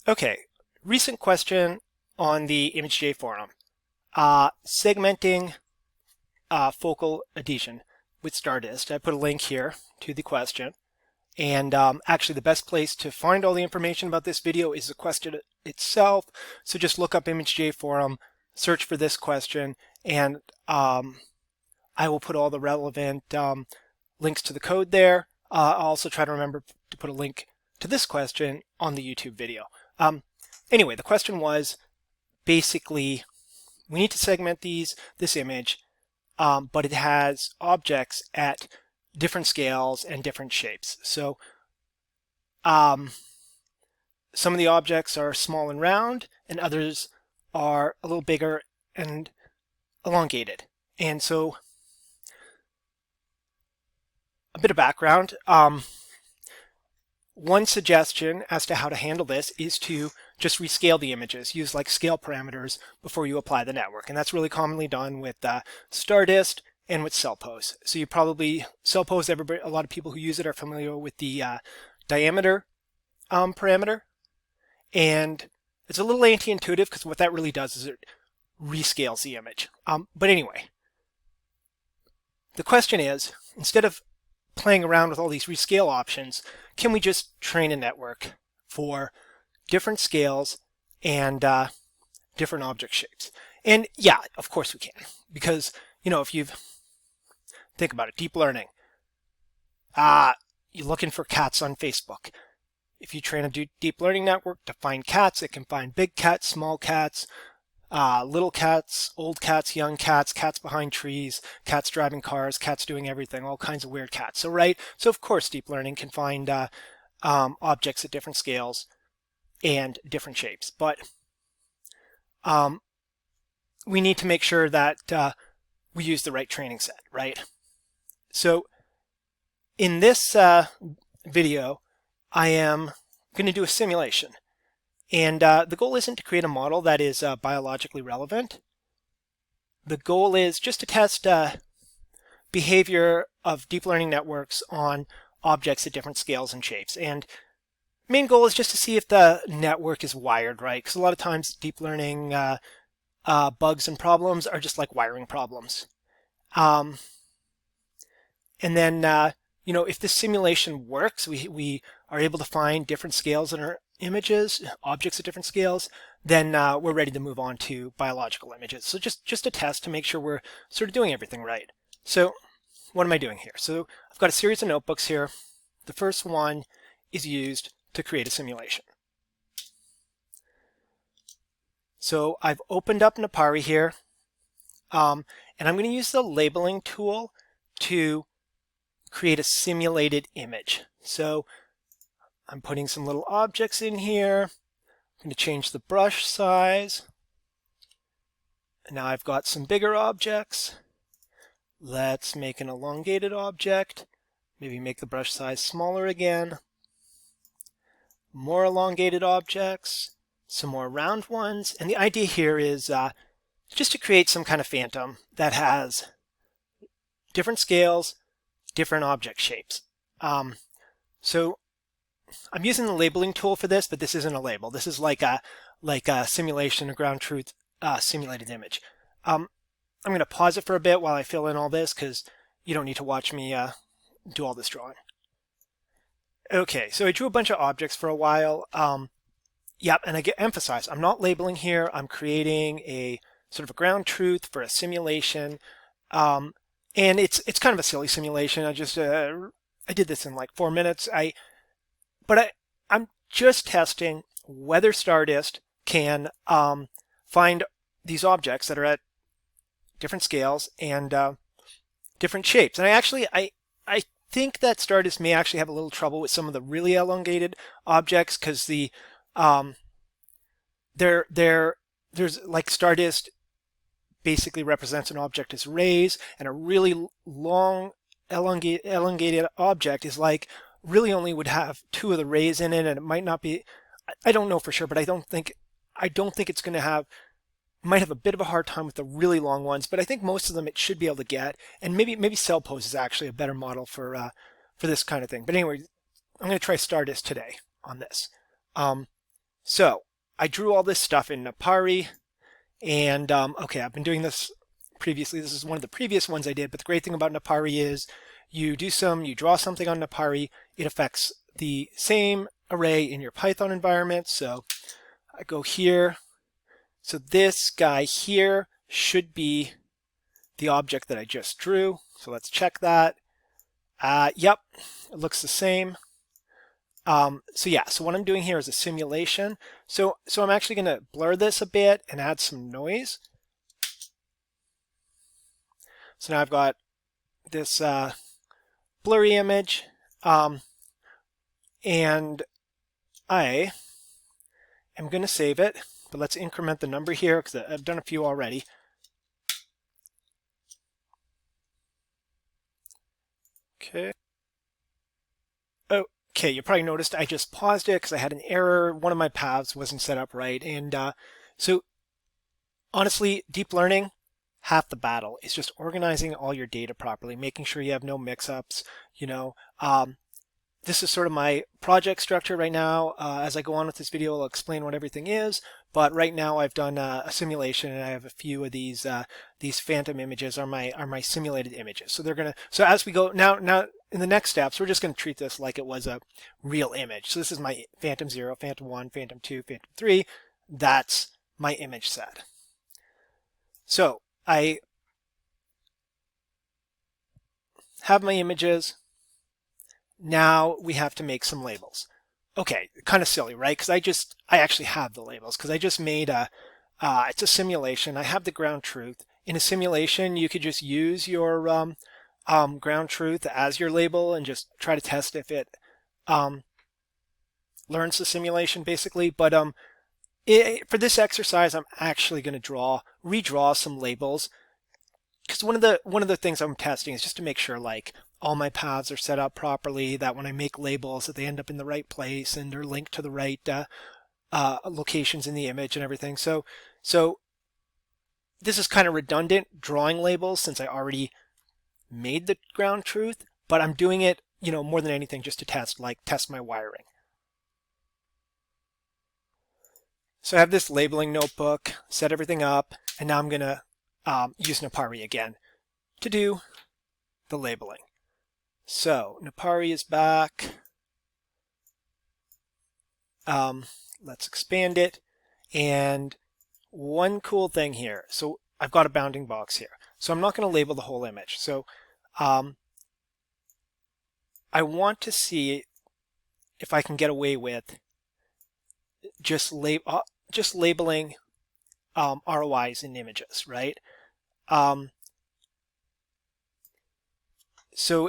Okay, recent question on the ImageJ forum. Segmenting focal adhesion with Stardist. I put a link here to the question. And actually, the best place to find all the information about this video is the question itself. So just look up ImageJ forum, search for this question, and I will put all the relevant links to the code there. I'll also try to remember to put a link to this question on the YouTube video. Anyway, the question was basically we need to segment this image, but it has objects at different scales and different shapes. So some of the objects are small and round, and others are a little bigger and elongated. And so a bit of background. One suggestion as to how to handle this is to just rescale the images, use like scale parameters before you apply the network. And that's really commonly done with Stardist and with CellPose. So you probably, CellPose, a lot of people who use it are familiar with the diameter parameter. And it's a little anti-intuitive because what that really does is it rescales the image. But anyway, the question is, instead of playing around with all these rescale options, can we just train a network for different scales and different object shapes? And yeah, of course we can, because if you think about it, deep learning, you're looking for cats on Facebook. If you train a deep learning network to find cats, it can find big cats, small cats, little cats, old cats, young cats, cats behind trees, cats driving cars, cats doing everything, all kinds of weird cats. So of course deep learning can find objects at different scales and different shapes. But we need to make sure that we use the right training set, right? So in this video, I am going to do a simulation. And the goal isn't to create a model that is biologically relevant. The goal is just to test behavior of deep learning networks on objects at different scales and shapes. And main goal is just to see if the network is wired right, because a lot of times deep learning bugs and problems are just like wiring problems. And then, if this simulation works, we are able to find different scales in our images, objects at different scales, then we're ready to move on to biological images. So just a test to make sure we're sort of doing everything right. So what am I doing here? So I've got a series of notebooks here. The first one is used to create a simulation. So I've opened up Napari here, and I'm going to use the labeling tool to create a simulated image. So I'm putting some little objects in here. I'm going to change the brush size. And now I've got some bigger objects. Let's make an elongated object. Maybe make the brush size smaller again. More elongated objects. Some more round ones. And the idea here is just to create some kind of phantom that has different scales, different object shapes. So I'm using the labeling tool for this, but this isn't a label. This is like a simulation, a ground truth simulated image. I'm going to pause it for a bit while I fill in all this, because you don't need to watch me do all this drawing. Okay, so I drew a bunch of objects for a while. Yep, and I emphasize, I'm not labeling here. I'm creating a sort of a ground truth for a simulation. And it's kind of a silly simulation. I did this in like 4 minutes. I'm just testing whether Stardist can find these objects that are at different scales and different shapes. And I think that Stardist may actually have a little trouble with some of the really elongated objects, because there's like Stardist basically represents an object as rays, and a really long elongated object is like really only would have 2 of the rays in it, and it might not be, I don't know for sure, but I don't think it's going to have, might have a bit of a hard time with the really long ones, but I think most of them it should be able to get, and maybe CellPose is actually a better model for this kind of thing. But anyway, I'm going to try Stardist today on this. So I drew all this stuff in Napari, and okay, I've been doing this previously. This is one of the previous ones I did, but the great thing about Napari is you draw something on Napari, it affects the same array in your Python environment. So I go here. So this guy here should be the object that I just drew. So let's check that. Yep, it looks the same. So yeah, so what I'm doing here is a simulation. So I'm actually going to blur this a bit and add some noise. So now I've got this blurry image, and I am going to save it, but let's increment the number here because I've done a few already. Okay. Okay, you probably noticed I just paused it because I had an error. One of my paths wasn't set up right. And so honestly, deep learning, half the battle is just organizing all your data properly, making sure you have no mix-ups. This is sort of my project structure right now. As I go on with this video, I'll explain what everything is. But right now, I've done a simulation, and I have a few of these phantom images are my simulated images. So they're gonna. So as we go now in the next steps, we're just gonna treat this like it was a real image. So this is my Phantom 0, Phantom 1, Phantom 2, Phantom 3. That's my image set. So I have my images. Now we have to make some labels. Okay, kind of silly, right? Because I actually have the labels because I just made it's a simulation. I have the ground truth. In a simulation, you could just use your ground truth as your label and just try to test if it learns the simulation, basically. But for this exercise, I'm actually going to redraw some labels because one of the things I'm testing is just to make sure like all my paths are set up properly, that when I make labels that they end up in the right place and are linked to the right locations in the image and everything. So this is kind of redundant drawing labels since I already made the ground truth, but I'm doing it, more than anything just to test my wiring. So I have this labeling notebook, set everything up, and now I'm going to use Napari again to do the labeling. So Napari is back. Let's expand it. And one cool thing here. So I've got a bounding box here. So I'm not going to label the whole image. So I want to see if I can get away with just labeling ROIs in images, right? So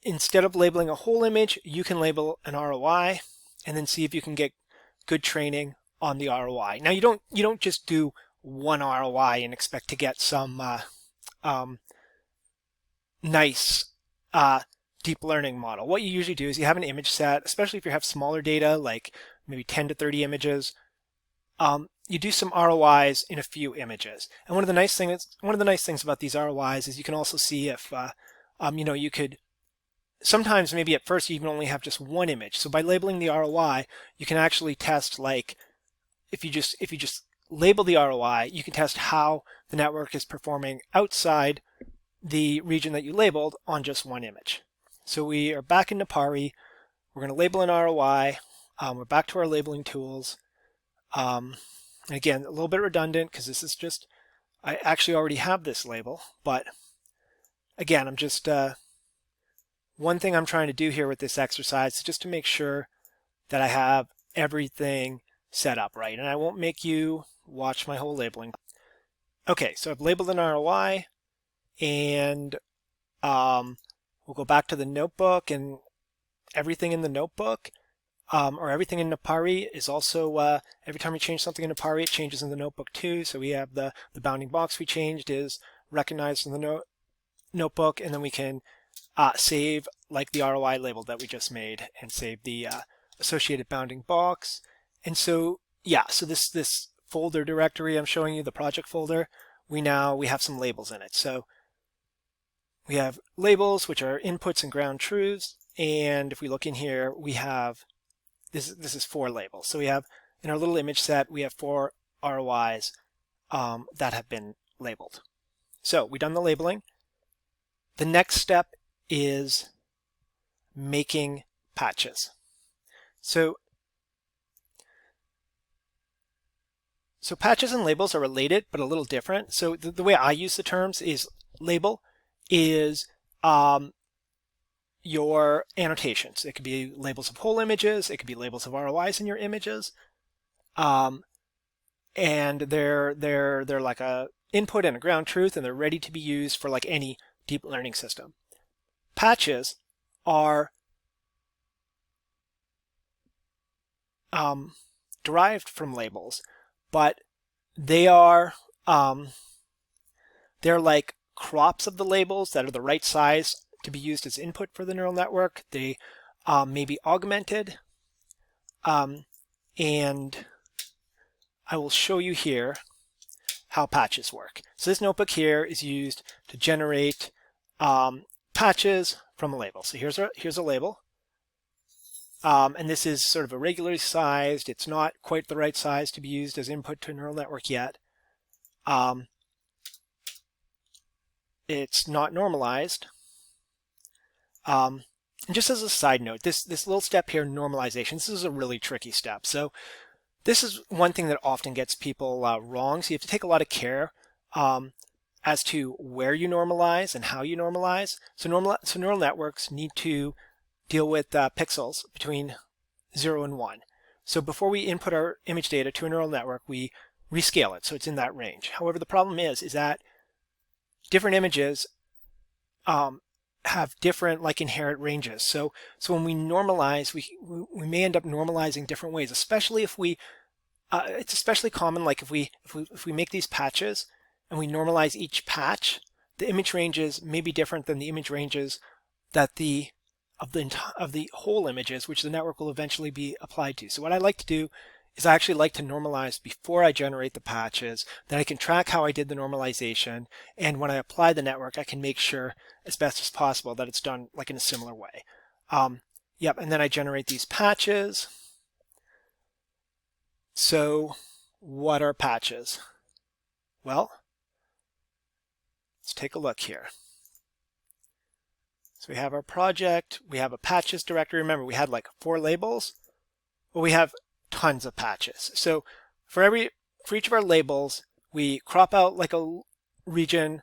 instead of labeling a whole image, you can label an ROI and then see if you can get good training on the ROI. Now you don't just do one ROI and expect to get some nice deep learning model. What you usually do is you have an image set, especially if you have smaller data, like maybe 10 to 30 images. You do some ROIs in a few images. And one of the nice things about these ROIs is you can also see if you could sometimes maybe at first you even only have just one image. So by labeling the ROI, you can actually test like if you just label the ROI, you can test how the network is performing outside the region that you labeled on just one image. So we are back in Napari. We're going to label an ROI. We're back to our labeling tools. And again, a little bit redundant because this is just, I actually already have this label, but again, I'm just, one thing I'm trying to do here with this exercise is just to make sure that I have everything set up right. And I won't make you watch my whole labeling. Okay, so I've labeled an ROI, and we'll go back to the notebook, and everything in the notebook or everything in Napari is also, every time you change something in Napari, it changes in the notebook too. So we have the bounding box we changed is recognized in the notebook, and then we can save like the ROI label that we just made and save the associated bounding box. And so, yeah, so this folder directory I'm showing you, the project folder, we have some labels in it. So we have labels, which are inputs and ground truths. And if we look in here, we have, this is 4 labels. So we have in our little image set, we have 4 ROIs that have been labeled. So we've done the labeling. The next step is making patches. So patches and labels are related, but a little different. So the way I use the terms is label is your annotations. It could be labels of whole images. It could be labels of ROIs in your images. And they're like a input and a ground truth, and they're ready to be used for like any deep learning system. Patches are derived from labels, but they are they're like crops of the labels that are the right size to be used as input for the neural network. They may be augmented, and I will show you here how patches work. So this notebook here is used to generate patches from a label. So here's a label. And this is sort of irregularly sized. It's not quite the right size to be used as input to a neural network yet. It's not normalized. And just as a side note, this little step here, normalization, this is a really tricky step. So this is one thing that often gets people wrong. So you have to take a lot of care as to where you normalize and how you normalize. So neural networks need to deal with pixels between 0 and 1. So before we input our image data to a neural network, we rescale it so it's in that range. However, the problem is that different images have different like inherent ranges. So when we normalize, we may end up normalizing different ways, especially if we it's especially common like if we make these patches and we normalize each patch, the image ranges may be different than the image ranges that of the whole images, which the network will eventually be applied to. So what I like to do is I actually like to normalize before I generate the patches. Then I can track how I did the normalization, and when I apply the network, I can make sure as best as possible that it's done like in a similar way. Yep, and then I generate these patches. So what are patches? Well, let's take a look here. So we have our project, we have a patches directory. Remember, we had like 4 labels. Well, we have tons of patches. So for each of our labels, we crop out like a region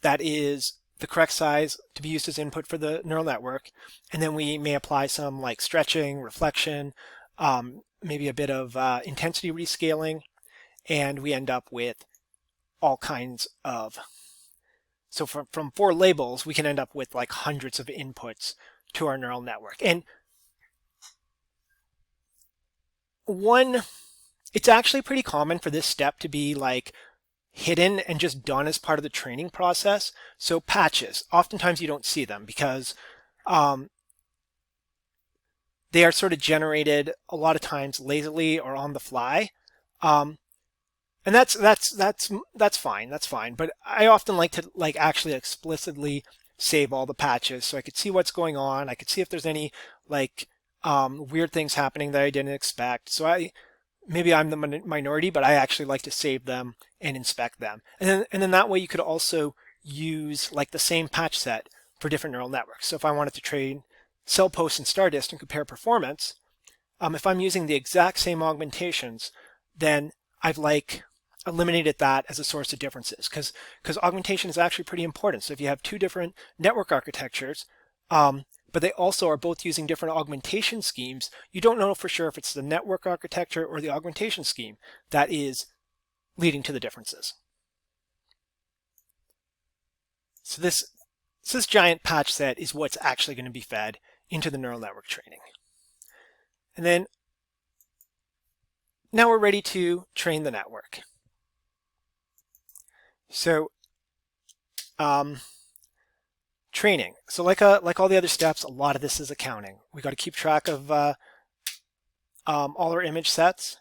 that is the correct size to be used as input for the neural network. And then we may apply some like stretching, reflection, maybe a bit of intensity rescaling, and we end up with all kinds of. So from 4 labels, we can end up with like hundreds of inputs to our neural network. And it's actually pretty common for this step to be like hidden and just done as part of the training process. So patches, oftentimes you don't see them because they are sort of generated a lot of times lazily or on the fly. And that's fine. That's fine. But I often like to actually explicitly save all the patches so I could see what's going on. I could see if there's any like weird things happening that I didn't expect. So maybe I'm the minority, but I actually like to save them and inspect them. And then that way you could also use like the same patch set for different neural networks. So if I wanted to train cell posts in Stardist and compare performance, if I'm using the exact same augmentations, then I've like eliminated that as a source of differences because augmentation is actually pretty important. So if you have 2 different network architectures, but they also are both using different augmentation schemes, you don't know for sure if it's the network architecture or the augmentation scheme that is leading to the differences. So this giant patch set is what's actually going to be fed into the neural network training. And then now we're ready to train the network. So training. So like all the other steps, a lot of this is accounting. We got to keep track of all our image sets,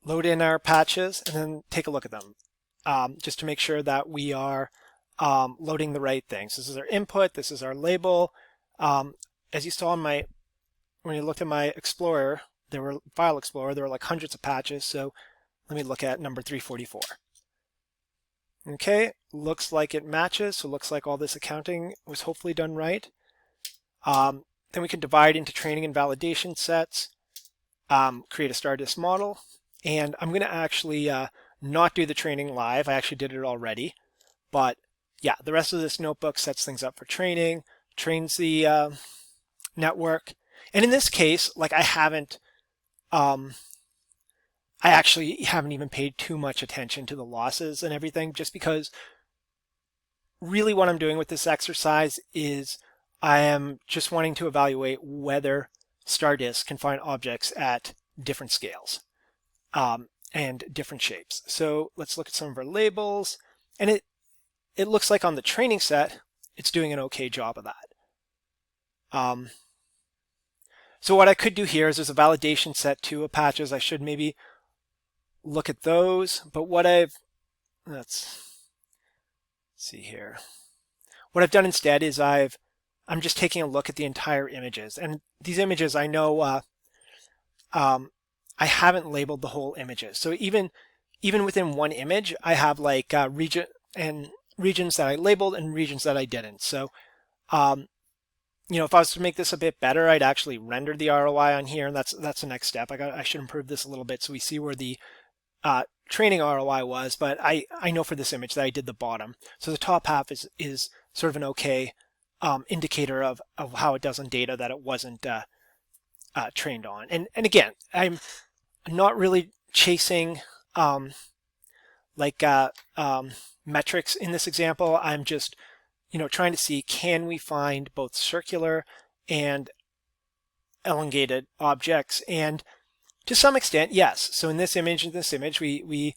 load in our patches, and then take a look at them just to make sure that we are loading the right things. This is our input. This is our label. As you saw when you looked at my Explorer there were File Explorer, there were like hundreds of patches. So let me look at number 344. Okay, looks like it matches. So it looks like all this accounting was hopefully done right. Then we can divide into training and validation sets, create a Stardist model. And I'm going to actually not do the training live. I actually did it already. But yeah, the rest of this notebook sets things up for training, trains the network. And in this case, like I actually haven't even paid too much attention to the losses and everything, just because really what I'm doing with this exercise is I am just wanting to evaluate whether Stardist can find objects at different scales and different shapes. So let's look at some of our labels. And it looks like on the training set, it's doing an okay job of that. So what I could do here is there's a validation set too of patches. I should maybe look at those. But let's see here. What I've done instead is I'm just taking a look at the entire images. And these images, I know I haven't labeled the whole images. So even within one image, I have like regions that I labeled and regions that I didn't. So, if I was to make this a bit better, I'd actually render the ROI on here, and that's the next step. I should improve this a little bit so we see where the training ROI was. But I know for this image that I did the bottom. So the top half is sort of an okay indicator of how it does on data that it wasn't trained on. And again, I'm not really chasing metrics in this example. I'm just trying to see, can we find both circular and elongated objects? And to some extent, yes. So in this image, we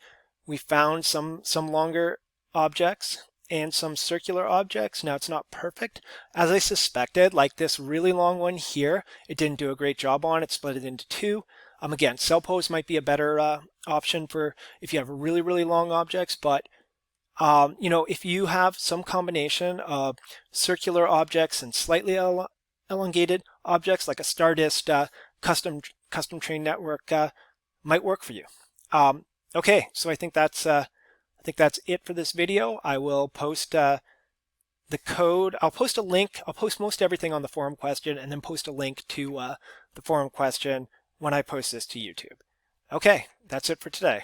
found some longer objects and some circular objects. Now it's not perfect. As I suspected, like this really long one here, it didn't do a great job on. It split it into two. Again, cell pose might be a better option for if you have really, really long objects, but if you have some combination of circular objects and slightly elongated objects, like a Stardist custom train network might work for you. Okay, so I think that's it for this video. I will post the code. I'll post a link. I'll post most everything on the forum question, and then post a link to the forum question when I post this to YouTube. Okay, that's it for today.